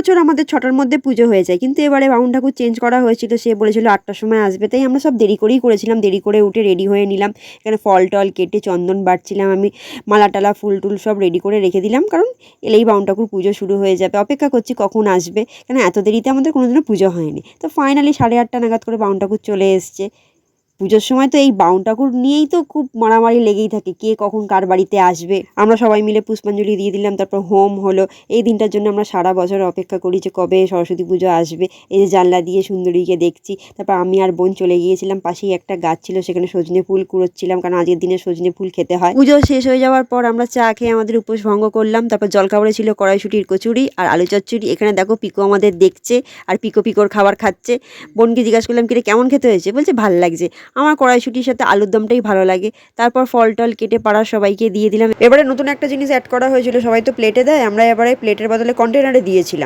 বছর আমাদের 6টার মধ্যে পুজো হয়ে যায়, কিন্তু এবারে বামুন ঠাকুর চেঞ্জ করা হয়েছিল। সে বলেছিল 8টার সময় আসবে, তাই আমরা সব দেরি করেই করেছিলাম। দেরি করে উঠে রেডি হয়ে নিলাম। এখানে ফল টল কেটে চন্দন বাটছিলাম আমি, মালা টালা ফুল টুল সব রেডি করে রেখে দিলাম, কারণ এলেই বামুন ঠাকুর পুজো শুরু হয়ে যাবে। অপেক্ষা করছি কখন আসবে, কেন এত দেরিতে আমাদের কোনোদিনও পুজো হয়নি। তো ফাইনালি 8:30 নাগাদ করে বামুন ঠাকুর চলে এসছে। পুজোর সময় তো এই বামুন ঠাকুর নিয়েই তো খুব মারামারি লেগেই থাকে, কে কখন কার বাড়িতে আসবে। আমরা সবাই মিলে পুষ্পাঞ্জলি দিয়ে দিলাম, তারপর হোম হলো। এই দিনটার জন্য আমরা সারা বছর অপেক্ষা করি যে কবে সরস্বতী পুজো আসবে। এই যে জানলা দিয়ে সুন্দরীকে দেখছি। তারপর আমি আর বোন চলে গিয়েছিলাম, পাশেই একটা গাছ ছিল, সেখানে সজনে ফুল কুড়োচ্ছিলাম, কারণ আজকের দিনে সজনে ফুল খেতে হয়। পুজো শেষ হয়ে যাওয়ার পর আমরা চা খেয়ে আমাদের উপোস ভঙ্গ করলাম। তারপর জলখাবারে ছিল কড়াইশুঁটির কচুরি আর আলু চচ্চড়ি। এখানে দেখো পিকো আমাদের দেখছে আর পিকোর খাবার খাচ্ছে। বোনকে জিজ্ঞাসা করলাম কিরে কেমন খেতে হয়েছে, বলছে ভালো লাগছে। আমার কড়াইশুঁটির সাথে আলুর দমটাই ভালো লাগে। তারপর ফল টল কেটে পাড়ার সবাইকে দিয়ে দিলাম। এবারে নতুন একটা জিনিস অ্যাড করা হয়েছিল, সবাই তো প্লেটে দেয়, আমরা এবারে প্লেটের বদলে কন্টেনারে দিয়েছিলাম।